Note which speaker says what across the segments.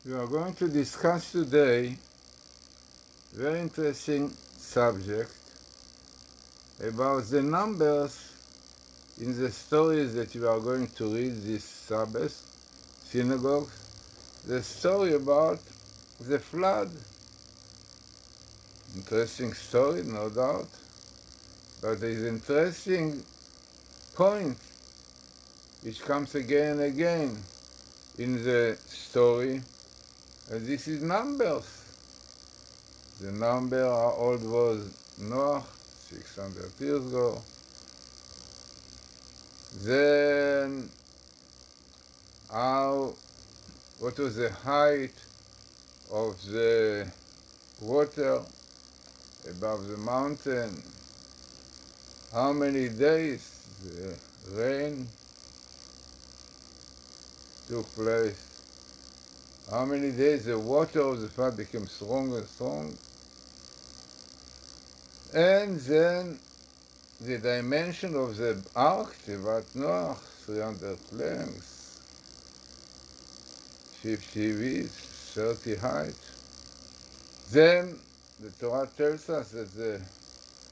Speaker 1: We are going to discuss today a very interesting subject about the numbers in the stories that we are going to read this Sabbath, synagogue. The story about the flood. Interesting story, no doubt, but there is an interesting point which comes again and again in the story, and this is numbers. The number how old was Noah, 600 years ago. Then what was the height of the water above the mountain? How many days the rain took place? How many days the water of the flood became strong and strong? And then the dimension of the ark, Tevat Noach, 300 lengths, 50 width, 30 height. Then the Torah tells us that the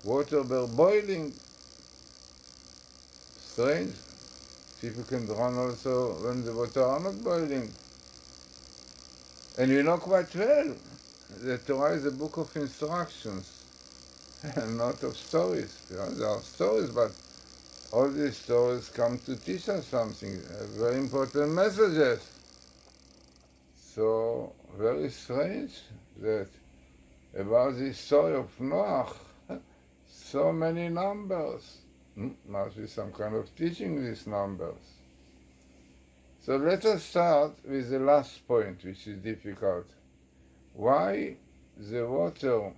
Speaker 1: water were boiling. Strange. People can drown also when the water are not boiling. And you know quite well, the Torah is a book of instructions and not of stories. There are stories, but all these stories come to teach us something, very important messages. So, very strange that about this story of Noach, so many numbers. Must be some kind of teaching these numbers. So let us start with the last point, which is difficult. Why the water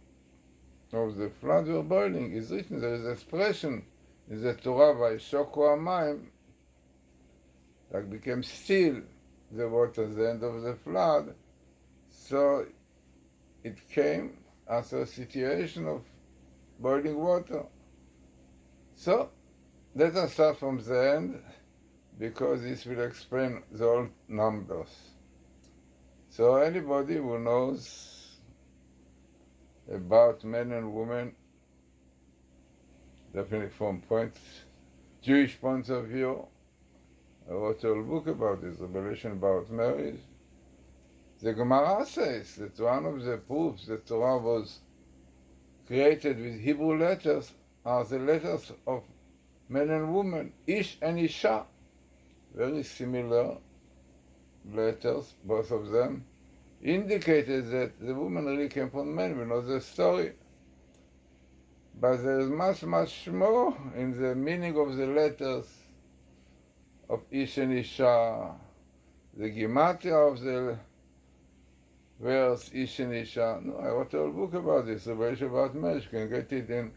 Speaker 1: of the flood were boiling is written. There is expression in the Torah, "Vayishoku hamayim," like became still the water at the end of the flood. So it came after a situation of boiling water. So let us start from the end, because this will explain the whole numbers. So anybody who knows about men and women, definitely from Jewish point of view, I wrote a whole book about this, Revelation about marriage. The Gemara says that one of the proofs that Torah was created with Hebrew letters are the letters of men and women, Ish and Isha. Very similar letters, both of them, indicated that the woman really came from men. We know the story. But there is much, much more in the meaning of the letters of Ish and Isha, the gematria of the verse Ish and Isha. No, I wrote a whole book about this, Revelation about marriage. You can get it in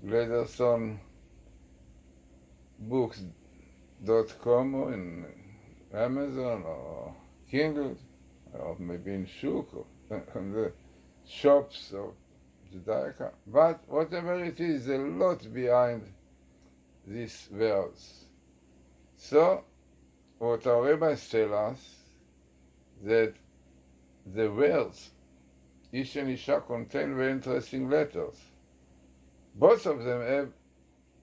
Speaker 1: Glazerson books.com or in Amazon or Kindle, or maybe in Shuk or in the shops of Judaica. But whatever it is, a lot behind this verse. So, what our rabbis tell us, that the verse Ish and Isha contain very interesting letters. Both of them have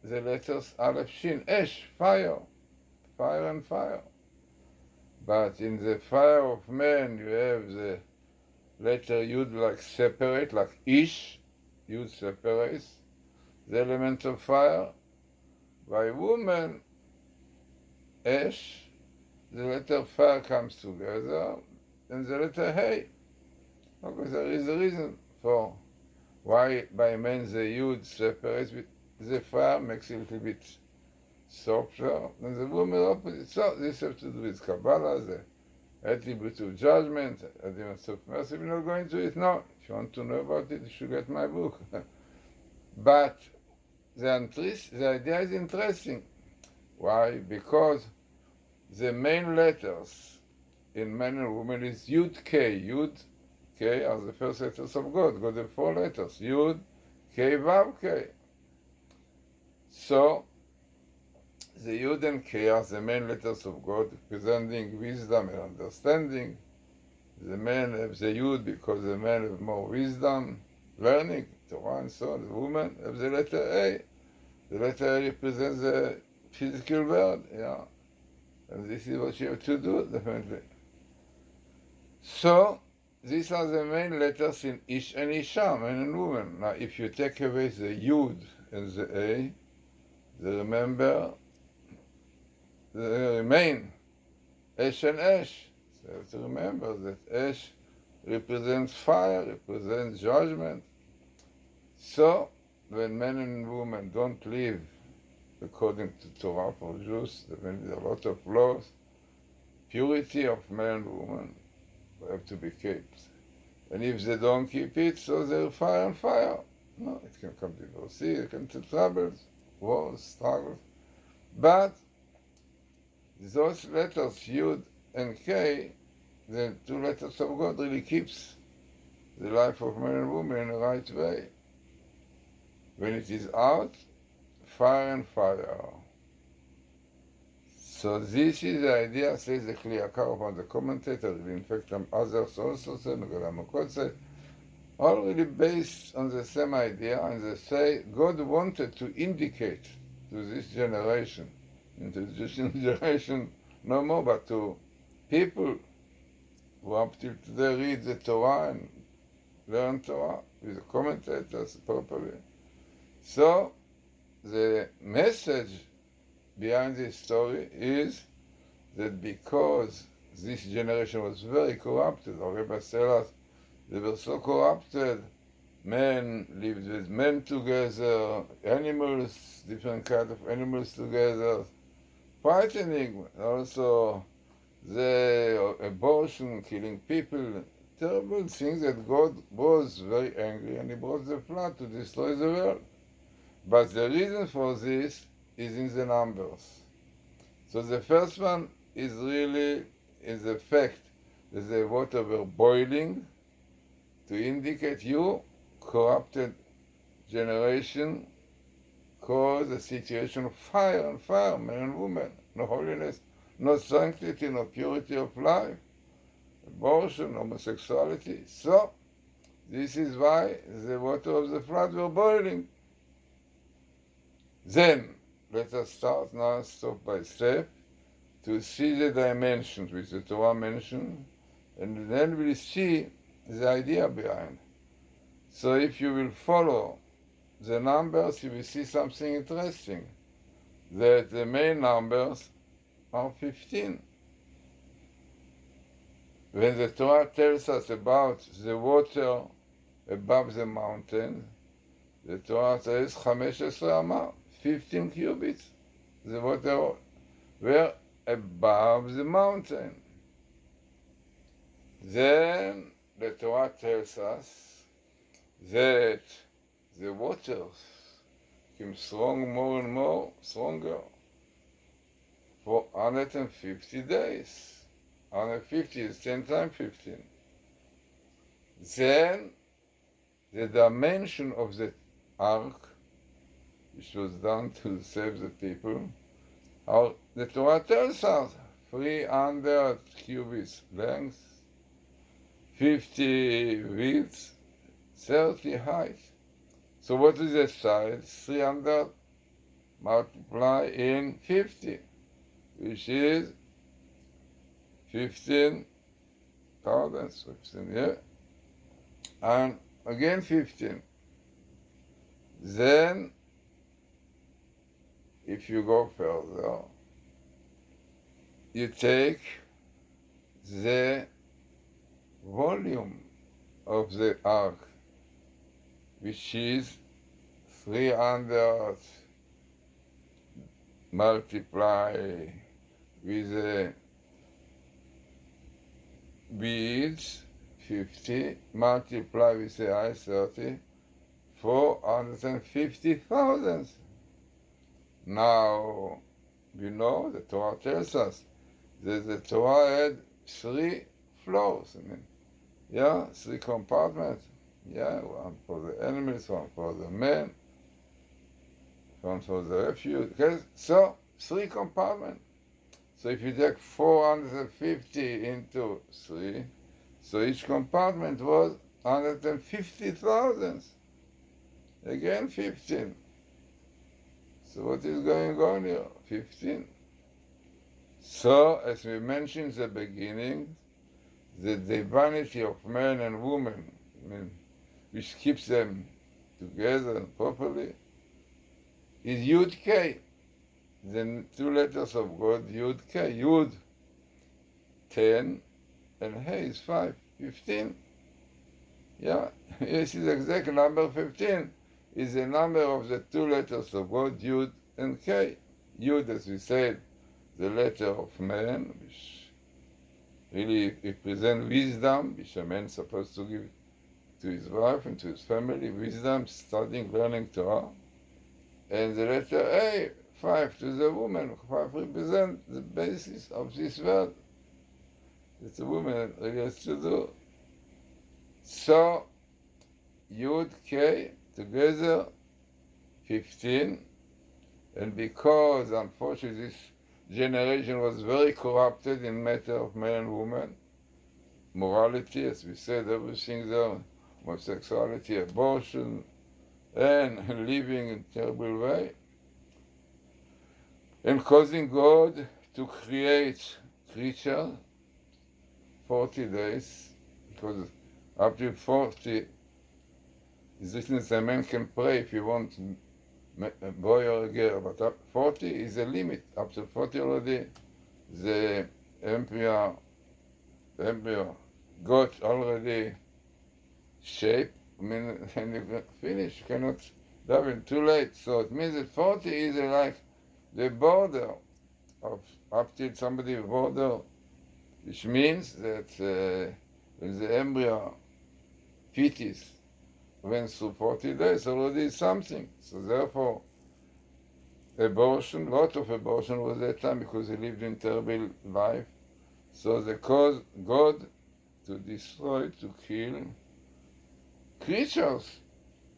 Speaker 1: the letters Aleph Shin, Esh, fire, fire and fire. But in the fire of man, you have the letter Yud like separate, like Ish, Yud separates the element of fire. By woman, Esh, the letter fire comes together, and the letter Hey. Okay, there is a reason for why by men the Yud separates, the fire makes it a little bit softer, and the woman opposite. So this has to do with Kabbalah, the attribute of judgment, attribute of mercy. We're not going to it now. If you want to know about it, you should get my book. But the idea is interesting. Why? Because the main letters in men and women is Yud K. Yud K are the first letters of God. God have 4 letters. Yud K Vav K. So the Yud and K are the main letters of God, representing wisdom and understanding. The men have the Yud because the men have more wisdom, learning, Torah and so on. The women have the letter A. The letter A represents the physical world, yeah. And this is what you have to do, definitely. So, these are the main letters in Ish and Isha, man and woman. Now, if you take away the Yud and the A, remember, they remain Esh and Esh. So you have to remember that Esh represents fire, represents judgment. So, when men and women don't live according to Torah for Jews, there is a lot of laws, purity of man and woman have to be kept. And if they don't keep it, so they're fire and fire. No, it can come to divorce, it can to troubles, wars, struggles. But those letters, Yud and K, the two letters of God, really keeps the life of man and woman in the right way. When it is out, fire and fire. So this is the idea, says the Kliyakar about the commentators, in fact others also say, Megalamokot say, all really based on the same idea, and they say God wanted to indicate to this generation, into this generation no more, but to people who up till today read the Torah and learn Torah with the commentators properly. So the message behind this story is that because this generation was very corrupted, our rabbis tell us they were so corrupted, men lived with men together, animals, different kinds of animals together, frightening, also the abortion, killing people, terrible things that God was very angry and he brought the flood to destroy the world. But the reason for this is in the numbers. So the first one is really in the fact that the water were boiling to indicate you, corrupted generation, cause a situation of fire and fire, man and woman, no holiness, no sanctity, no purity of life, abortion, homosexuality. So, this is why the water of the flood were boiling. Then, let us start now, step by step, to see the dimensions which the Torah mentioned, and then we'll see the idea behind. So if you will follow the numbers, you will see something interesting, that the main numbers are 15. When the Torah tells us about the water above the mountain, the Torah says 15 amah, 15 cubits. The water were above the mountain. Then the Torah tells us that the waters became strong more and more, stronger, for 150 days. 150 is 10 times 15. Then the dimension of the ark, which was done to save the people, how the Torah tells us 300 cubits length, 50 width, 30 height. So what is the size? 300 multiply in 50, which is 15,000, 15, yeah, and again 15. Then, if you go further, you take the volume of the ark, which is 300 multiply with the beads, 50, multiply with the eye, 30, 450,000. Now, you know, the Torah tells us that the Torah had 3 floors, 3 compartments. One for the enemies, one for the men, one for the refuge. Okay? So, 3 compartments. So if you take 450 into 3, So each compartment was 150,000. Again 15. So what is going on here? 15. So, as we mentioned in the beginning, the divinity of man and woman, which keeps them together properly, is Yud K, the two letters of God, Yud K. Yud, 10, and He is 5, 15. Yeah, this is exact number 15, is the number of the two letters of God, Yud and K. Yud, as we said, the letter of man, which really represents wisdom, which a man is supposed to give to his wife and to his family, wisdom, studying, learning Torah. And the letter A, 5, to the woman. 5 represents the basis of this world that the woman really has to do. So, Yud, K, together, 15. And because, unfortunately, this generation was very corrupted in matter of man and woman, morality, as we said, everything there, homosexuality, abortion, and living in a terrible way, and causing God to create creatures 40 days, because up to 40, this means a man can pray if he wants a boy or a girl, but up 40 is a limit. Up to 40 already, the embryo got already shape. I mean, and you finish, you cannot daven, too late. So it means that 40 is like the border of up till somebody border, which means that when the embryo fetus went through 40 days, already is something. So therefore, abortion, lot of abortion was that time because he lived in terrible life. So they caused God to destroy, to kill creatures.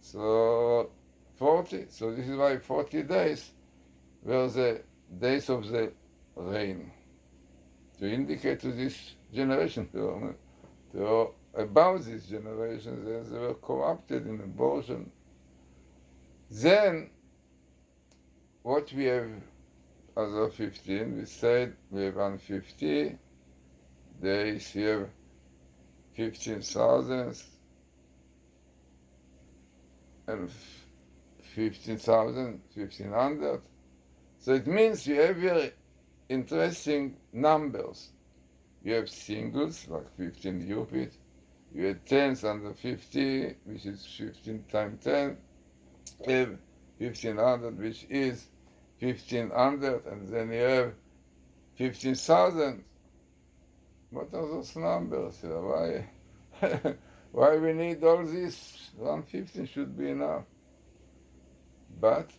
Speaker 1: So 40, so this is why 40 days were the days of the rain, to indicate to this generation, about this generation, that they were corrupted in abortion. Then, what we have as of 15, we said we have 150 days, we have 15,000 and 15,000, 1,500. So it means you have very interesting numbers. You have singles, like 15 Cupid. You have tens under 50, which is 15 times 10. You have 1,500, which is 1,500, and then you have 15,000. What are those numbers here? Why, why we need all this? 150 should be enough. But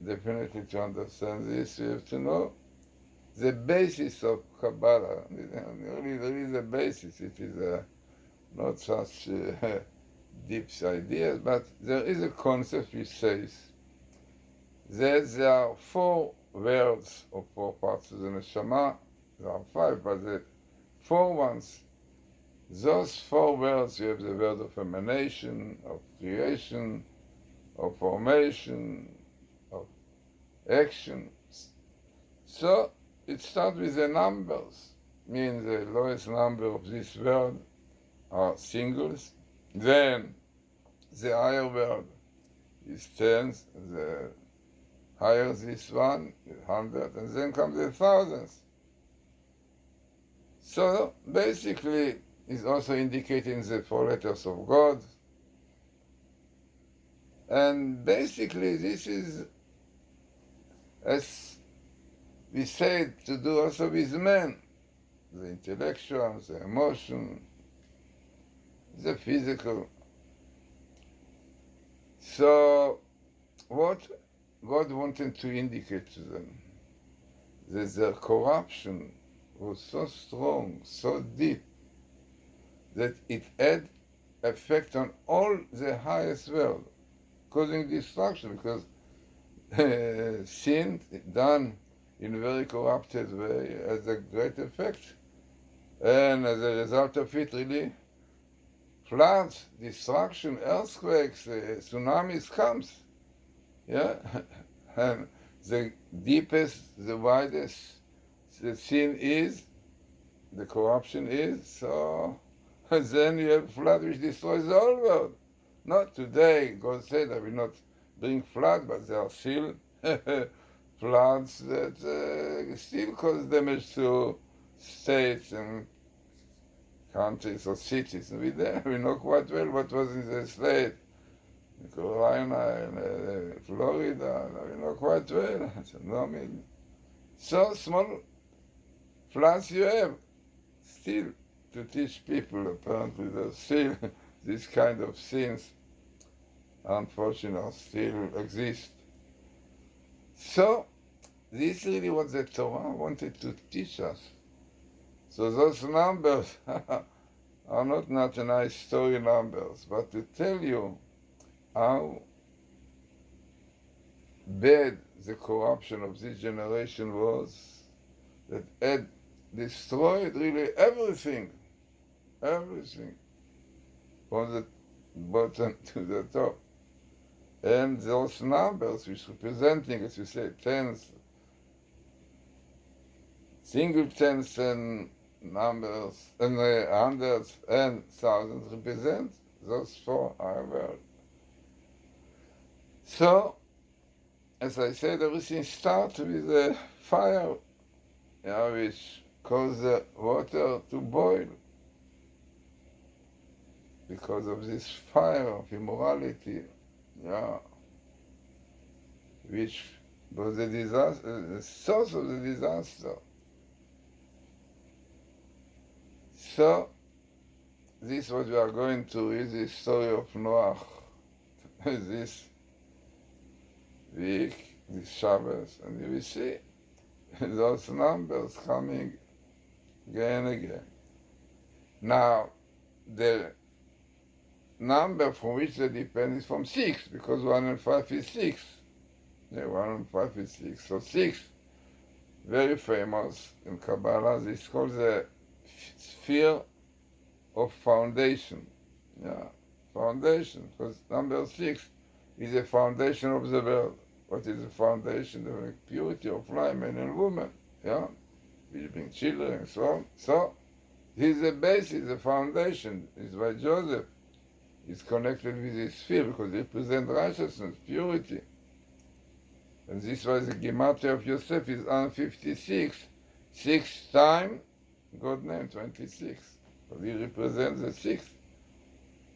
Speaker 1: definitely to understand this, you have to know the basis of Kabbalah. Really, there is a basis. It is not such deep ideas, but there is a concept which says that there are 4 worlds or 4 parts of the neshama. There are 5, but the 4 ones, those 4 worlds, you have the world of emanation, of creation, of formation, of action. So it starts with the numbers, means the lowest number of this world are singles. Then the higher world is tens, the higher this one is 100, and then comes the thousands. So basically, it's also indicating the 4 letters of God. And basically, this is, as we said, to do also with men, the intellectual, the emotion, the physical. So, what God wanted to indicate to them, that their corruption was so strong, so deep, that it had effect on all the highest world, causing destruction, because sin done in a very corrupted way has a great effect And as a result of it, really, floods, destruction, earthquakes, tsunamis comes. Yeah? And the deepest, the widest the sin is, the corruption is, so then you have flood which destroys the whole world. Not today, God said, I will not bring flood, but there are still floods that still cause damage to states and countries or cities. And we know quite well what was in the state, Carolina and Florida, we know quite well. So small floods you have, still to teach people, apparently, that still this kind of sins, unfortunately, still exist. So, this is really what the Torah wanted to teach us. So those numbers are not a nice story numbers, but to tell you how bad the corruption of this generation was, that had destroyed really everything, from the bottom to the top. And those numbers, which representing, as you say, tens, single tens and numbers, and hundreds and thousands, represent those four our world. So, as I said, everything starts with a fire, which causes the water to boil. Because of this fire of immorality, which was the disaster, the source of the disaster. So, this is what we are going to read, the story of Noach, this week, this Shabbos, and you will see those numbers coming again and again. Now, the number from which they depend is from 6, because 1 and 5 is 6. 1 and 5 is 6. So 6, very famous in Kabbalah, this is called the sphere of foundation. Foundation, because number 6 is the foundation of the world. What is the foundation? The purity of life, man and woman, which bring children and so on. So, this is the basis, the foundation. It's why Joseph is connected with this sphere, because it represents righteousness, purity. And this was the Gematria of Yosef is 156. 6 times, God name 26. So he represents the 6.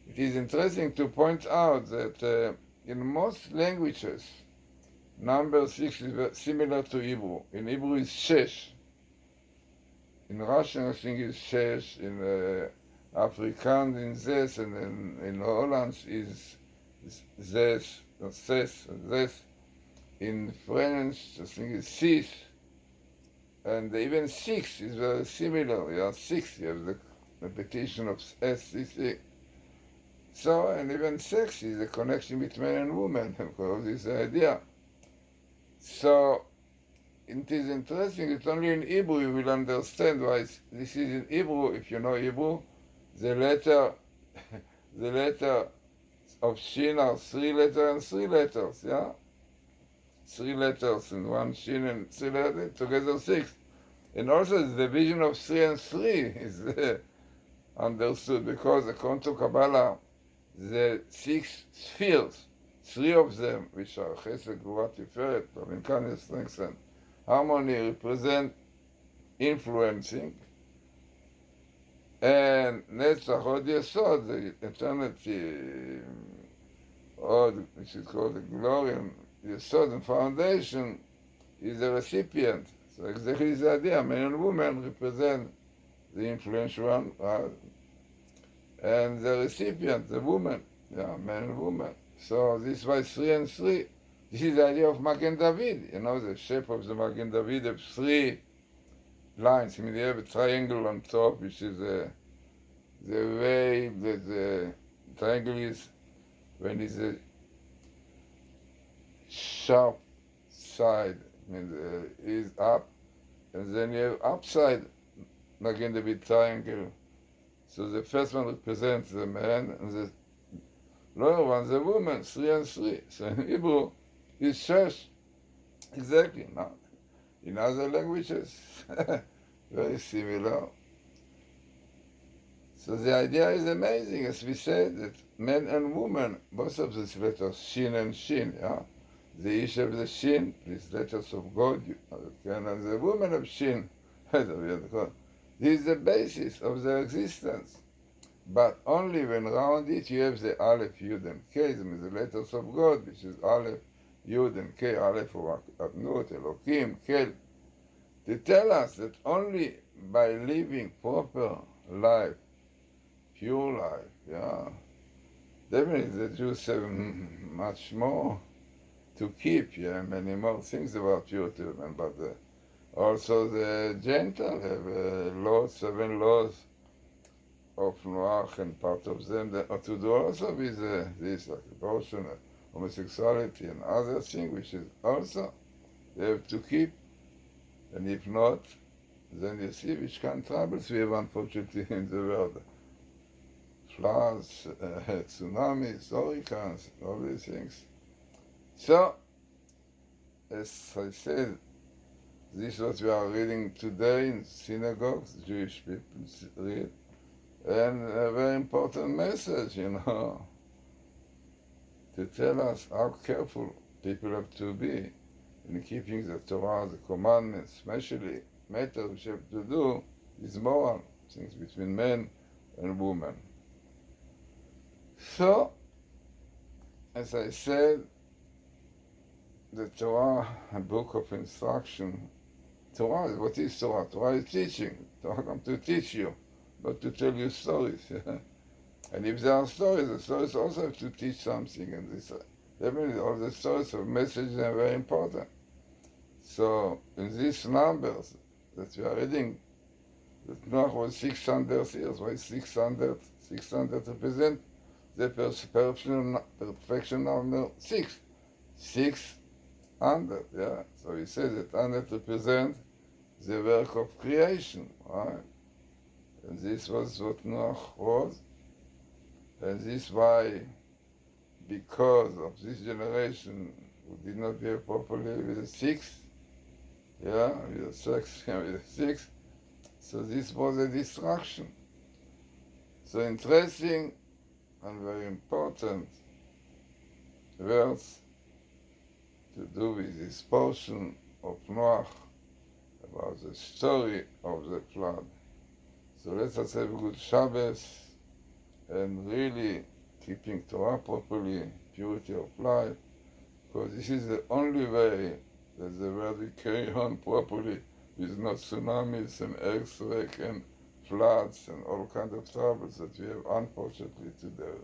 Speaker 1: It is interesting to point out that in most languages, number 6 is similar to Hebrew. In Hebrew is shesh. In Russian, I think it's shesh. In Afrikaans in zes, and in Holland is zes, or ses, zes. In French, I think it's six. And even 6 is very similar. 6, you have the repetition of S, 6. So, and even sex is a connection between man and woman, because of this idea. So, it is interesting, it's only in Hebrew you will understand why this is in Hebrew. If you know Hebrew, the letter of Shin are 3 letters and 3 letters, 3 letters in one Shin and 3 letters, together 6. And also the division of 3 and 3 is understood, because according to Kabbalah, the 6 spheres, 3 of them, which are Chesed, Gvura, Tiferet, Loving Kindness, Strength, and Harmony, represent influencing, and Netzach, Od Yesod, the eternity, Od, which is called the glory, and Yesod and foundation, is the recipient. So exactly the idea, man and woman represent the influential one, and the recipient, the woman, man and woman. So this was 3 and 3. This is the idea of Magen David. The shape of the Magen David of 3 lines. I mean, you have a triangle on top, which is the way that the triangle is when it's a sharp side, is up, and then you have upside like in the big triangle. So the first one represents the man, and the lower one the woman, 3 and 3. So in Hebrew, it's shesh. Exactly. Now, in other languages, very similar. So the idea is amazing, as we said, that man and woman, both of these letters, shin and shin, yeah? The ish of the shin, these letters of God, and the woman of shin, this is the basis of their existence. But only when around it you have the Aleph, Yud, and K, the letters of God, which is Aleph, Yud, and K, Aleph, or Adnut, Elohim, Kel, to tell us that only by living proper life, pure life, yeah. Definitely the Jews have much more to keep, yeah, many more things about purity, but also the Gentiles have laws, 7 laws of Noach, and part of them that to do also with this, like abortion, homosexuality, and other things, which is also they have to keep, and if not, then you see which kind of troubles we have, unfortunately, in the world. Floods, tsunamis, hurricanes, all these things. So, as I said, this is what we are reading today in synagogues, Jewish people read, and a very important message, to tell us how careful people have to be in keeping the Torah, the commandments, especially matters which have to do with moral things between men and women. So, as I said, the Torah, a book of instruction. Torah, what is Torah? Torah is teaching. Torah comes to teach you, but to tell you stories. And if there are stories, the stories also have to teach something. And this, definitely all the stories of messages are very important. So, in these numbers that we are reading, that Noach was 600 years. Why 600? 600 represent the perfection number 6. 600, yeah. So he says that 100 represents the work of creation, right? And this was what Noach was. And this why, because of this generation who did not behave properly with the 6, yeah, with the 6, with the 6, so this was a destruction. So interesting and very important verse to do with this portion of Noach about the story of the flood. So let us have a good Shabbos and really keeping Torah properly, purity of life, because this is the only way that the world will carry on properly with no tsunamis and earthquakes and floods and all kinds of troubles that we have unfortunately today.